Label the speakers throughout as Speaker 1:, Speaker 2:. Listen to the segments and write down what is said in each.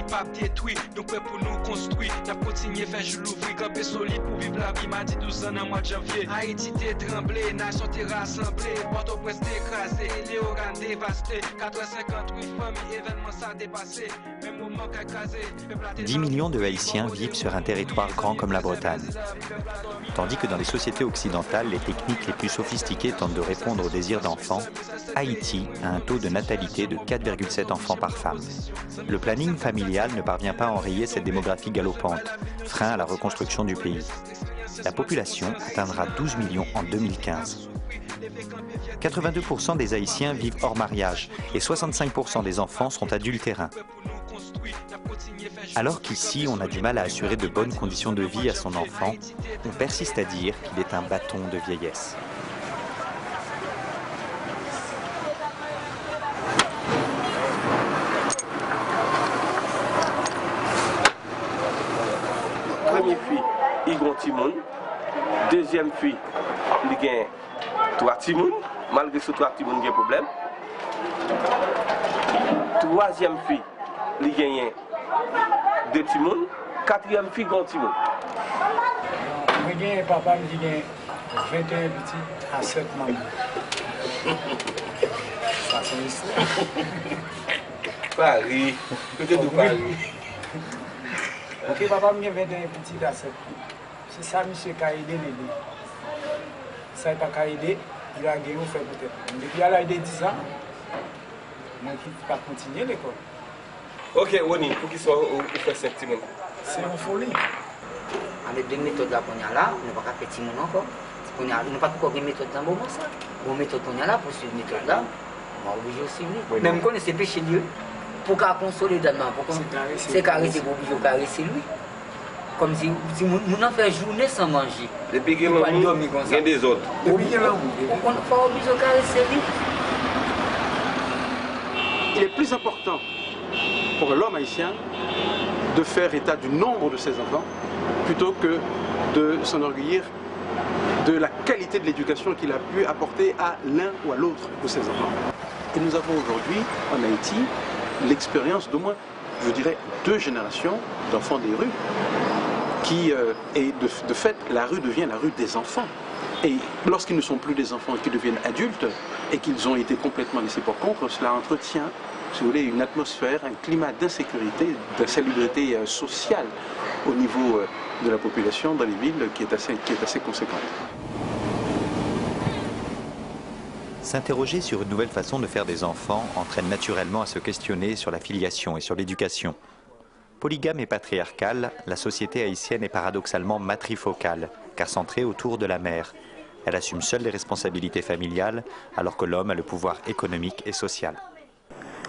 Speaker 1: pas détruit. Nous prêts pour nous construire. N'a continué faire jour l'ouvrir, camper solide pour vivre la vie. M'a dit 12 ans en mois de janvier. Haïti t'est tremblé, nation t'est rassemblée. Port-au-Prince écrasé, Léoran dévasté. 458 familles, événements ça dépassé. Même moment qu'a écrasé.
Speaker 2: 10 millions de Haïtiens vivent sur un territoire grand comme la Bretagne. Tandis que dans les sociétés occidentales, les techniques les plus sophistiquées tentent de répondre aux désirs d'enfants, Haïti a un taux de natalité de 4,7 enfants par femme. Le planning familial ne parvient pas à enrayer cette démographie galopante, frein à la reconstruction du pays. La population atteindra 12 millions en 2015. 82% des Haïtiens vivent hors mariage et 65% des enfants sont adultérins. Alors qu'ici, on a du mal à assurer de bonnes conditions de vie à son enfant, on persiste à dire qu'il est un bâton de vieillesse.
Speaker 3: Première fille, il y a un timoun. Deuxième fille, il y a 3 timouns. Malgré ce 3 timouns, il y a un problème. Troisième fille, il y a 2 timouns. Quatrième fille, il y a un timoun.
Speaker 4: Papa me dit qu'il y a 21 petits à 7 mamans. Ça, c'est l'histoire.
Speaker 3: Paris, peut-être de Paris.
Speaker 4: Ok, papa me dit 21 petits à 7. C'est ça, monsieur, qui a aidé l'aider. Ça n'a pas aidé, il a gagné, fait peut-être. Depuis elle a aidé 10 ans, moi qui ne peux pas continuer l'école.
Speaker 3: Ok, Woni, pour qu'il soit au fait 5 timouns.
Speaker 4: C'est une folie.
Speaker 5: Avec deux méthodes là qu'on a là, on ne va pas faire petit monde encore. On n'a pas encore une méthode dans le moment ça. Une méthode qu'on a là, pour suivre une méthode là, on va obliger aussi lui. Même quand on s'est péché Dieu, pour qu'à consoler d'abord, c'est caresser pour obliger caresser lui. Comme si on a fait journée sans manger.
Speaker 3: Depuis qu'il y a des autres.
Speaker 5: On va obliger caresser lui.
Speaker 6: Il est plus important pour l'homme haïtien de faire état du nombre de ses enfants plutôt que de s'enorgueillir de la qualité de l'éducation qu'il a pu apporter à l'un ou à l'autre de ses enfants. Et nous avons aujourd'hui en Haïti l'expérience d'au moins, je dirais, 2 générations d'enfants des rues et de fait, la rue devient la rue des enfants. Et lorsqu'ils ne sont plus des enfants et qu'ils deviennent adultes et qu'ils ont été complètement laissés pour compte, cela entretient, si vous voulez, une atmosphère, un climat d'insécurité, d'insalubrité sociale au niveau de la population dans les villes qui est assez conséquente.
Speaker 2: S'interroger sur une nouvelle façon de faire des enfants entraîne naturellement à se questionner sur la filiation et sur l'éducation. Polygame et patriarcale, la société haïtienne est paradoxalement matrifocale, car centrée autour de la mère. Elle assume seule les responsabilités familiales, alors que l'homme a le pouvoir économique et social.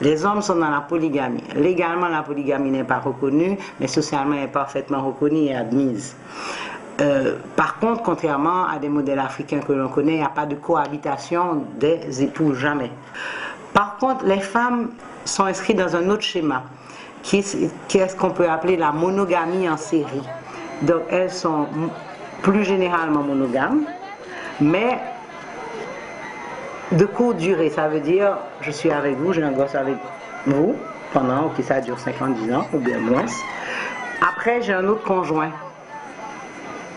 Speaker 7: Les hommes sont dans la polygamie. Légalement, la polygamie n'est pas reconnue, mais socialement, elle est parfaitement reconnue et admise. Par contre, contrairement à des modèles africains que l'on connaît, il n'y a pas de cohabitation des époux, jamais. Par contre, les femmes sont inscrites dans un autre schéma, qui est ce qu'on peut appeler la monogamie en série. Donc, elles sont plus généralement monogames, mais de courte durée. Ça veut dire, je suis avec vous, j'ai un gosse avec vous, pendant, ok, ça dure 50-10 ans, ou bien moins. Après, j'ai un autre conjoint,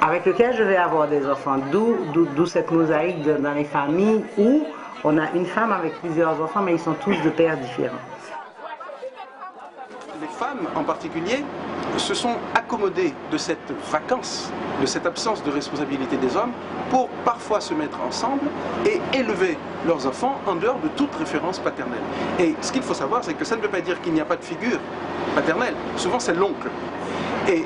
Speaker 7: avec lequel je vais avoir des enfants. D'où cette mosaïque dans les familles où on a une femme avec plusieurs enfants, mais ils sont tous de pères différents.
Speaker 6: Les femmes, en particulier, se sont accommodées de cette vacance, de cette absence de responsabilité des hommes, pour parfois se mettre ensemble et élever leurs enfants en dehors de toute référence paternelle. Et ce qu'il faut savoir, c'est que ça ne veut pas dire qu'il n'y a pas de figure paternelle. Souvent, c'est l'oncle. Et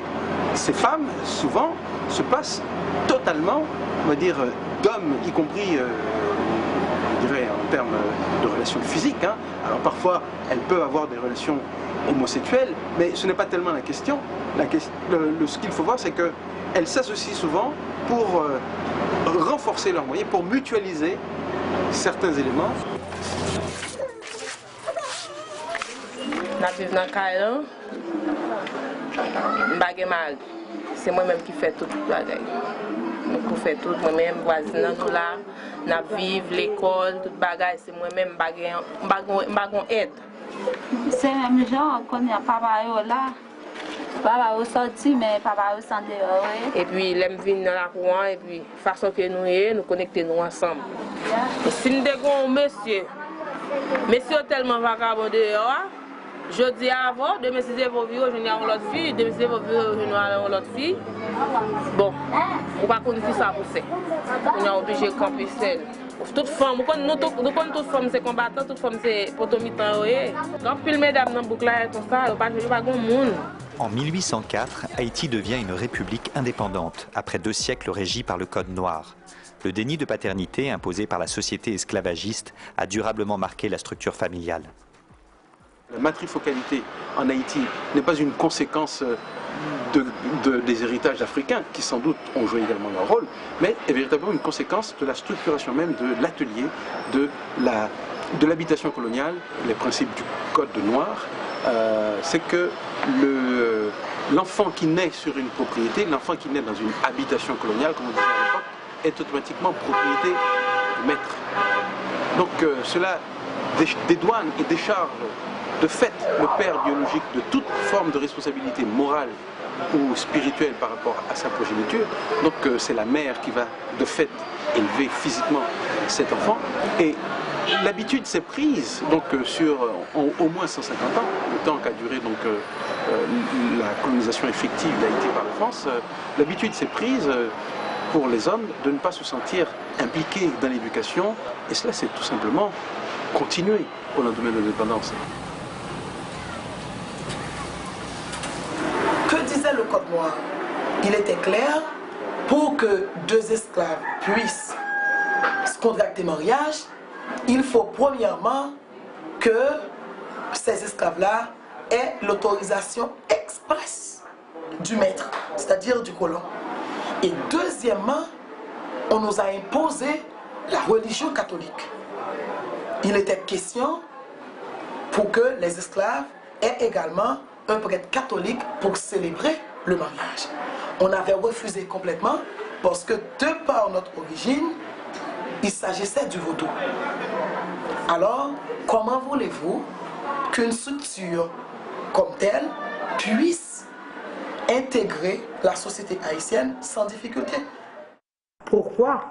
Speaker 6: ces femmes, souvent, se passent totalement, on va dire, d'hommes, y compris, je dirais, en termes de relations physiques. Hein. Alors parfois, elles peuvent avoir des relations homosexuelles, mais ce n'est pas tellement la question. Ce qu'il faut voir, c'est qu'elles s'associent souvent pour renforcer leurs moyens, pour mutualiser certains éléments.
Speaker 8: C'est moi-même qui fais tout le bagage. Je fais tout moi-même, voisin tout là, je vis l'école, tout bagage, c'est moi-même, je aide.
Speaker 9: C'est même genre qu'on y a papa là. Papa est sorti, mais papa est en dehors.
Speaker 8: Et puis, l'aime venir dans la cour, et puis, façon que nous connectons nous ensemble. Et si nous avons un monsieur tellement vagabond dehors, je dis avant, demain si vous vivez, je n'ai pas l'autre fille, demain si vous vivez, je n'ai pas l'autre fille. Bon, on ne peut pas connaître ça pour ça. On est obligé de camper seul. Toute femme, nous connaissons toute femme, c'est combattant, toute femme, c'est potomitan. Quand pile mesdames dans le boucle là, comme ça, il n'y a pas de monde.
Speaker 2: En 1804, Haïti devient une république indépendante, après 2 siècles régis par le Code noir. Le déni de paternité imposé par la société esclavagiste a durablement marqué la structure familiale.
Speaker 6: La matrifocalité en Haïti n'est pas une conséquence des héritages africains, qui sans doute ont joué également leur rôle, mais est véritablement une conséquence de la structuration même de l'atelier, de l'habitation coloniale, les principes du Code noir. C'est que l'enfant qui naît sur une propriété, l'enfant qui naît dans une habitation coloniale, comme on disait à l'époque, est automatiquement propriété du maître. Donc cela dédouane et décharge de fait le père biologique de toute forme de responsabilité morale ou spirituelle par rapport à sa progéniture. Donc c'est la mère qui va de fait élever physiquement cet enfant. Et l'habitude s'est prise donc, sur au moins 150 ans, le temps qu'a duré donc, la colonisation effective d'Haïti par la France. L'habitude s'est prise pour les hommes de ne pas se sentir impliqués dans l'éducation, et cela c'est tout simplement continuer au lendemain de l'indépendance.
Speaker 10: Que disait le Code noir? Il était clair, pour que 2 esclaves puissent se contracter mariage, il faut premièrement que ces esclaves-là aient l'autorisation expresse du maître, c'est-à-dire du colon. Et deuxièmement, on nous a imposé la religion catholique. Il était question pour que les esclaves aient également un prêtre catholique pour célébrer le mariage. On avait refusé complètement parce que de par notre origine, il s'agissait du vaudou. Alors, comment voulez-vous qu'une structure comme telle puisse intégrer la société haïtienne sans difficulté?
Speaker 7: Pourquoi,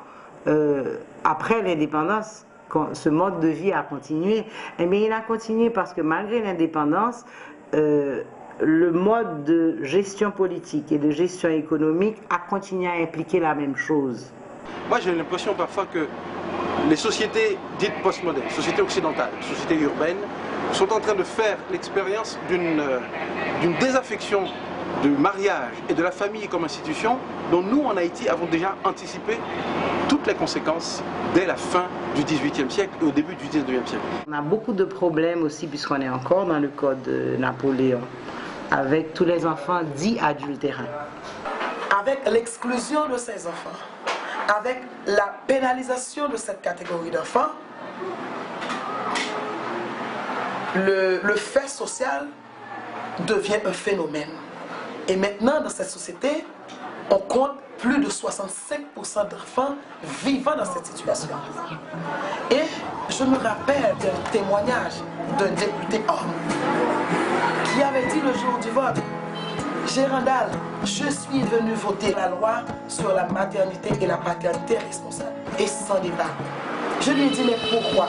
Speaker 7: après l'indépendance, ce mode de vie a continué? Eh bien, il a continué parce que malgré l'indépendance, le mode de gestion politique et de gestion économique a continué à impliquer la même chose.
Speaker 6: Moi, j'ai l'impression parfois que les sociétés dites postmodernes, sociétés occidentales, sociétés urbaines, sont en train de faire l'expérience d'une désaffection du mariage et de la famille comme institution dont nous, en Haïti, avons déjà anticipé toutes les conséquences dès la fin du XVIIIe siècle et au début du XIXe siècle.
Speaker 7: On a beaucoup de problèmes aussi, puisqu'on est encore dans le code de Napoléon, avec tous les enfants dits adultérins.
Speaker 10: Avec l'exclusion de ces enfants, avec la pénalisation de cette catégorie d'enfants, le fait social devient un phénomène. Et maintenant, dans cette société, on compte plus de 65% d'enfants vivant dans cette situation. Et je me rappelle d'un témoignage d'un député homme qui avait dit le jour du vote: Gérandal, je suis venu voter la loi sur la maternité et la paternité responsable. Et sans débat. Je lui ai dit, mais pourquoi?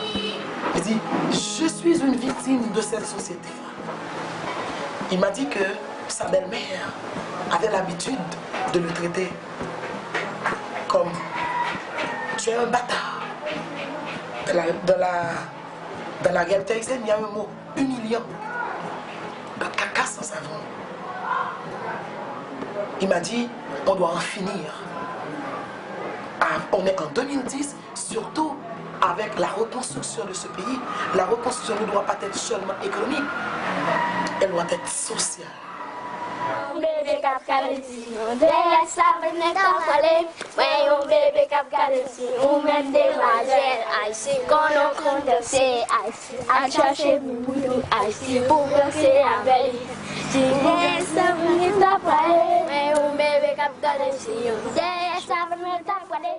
Speaker 10: Il dit, je suis une victime de cette société. Il m'a dit que sa belle-mère avait l'habitude de le traiter comme tu es un bâtard. Dans la réalité haïtienne, il y a un mot humiliant. Le caca sans savon. Il m'a dit, on doit en finir. On est en 2010, surtout avec la reconstruction de ce pays. La reconstruction ne doit pas être seulement économique, elle doit être sociale.
Speaker 11: Bébé cap caleti, on derrière ça venait qu'à parler. Ouais, on bébé cap caleti, on même des magères, ici quand on compte c'est ici, à chercher boulot ici pour danser avec. Si ça venait qu'à parler, ouais, on bébé cap caleti, on derrière ça venait qu'à parler.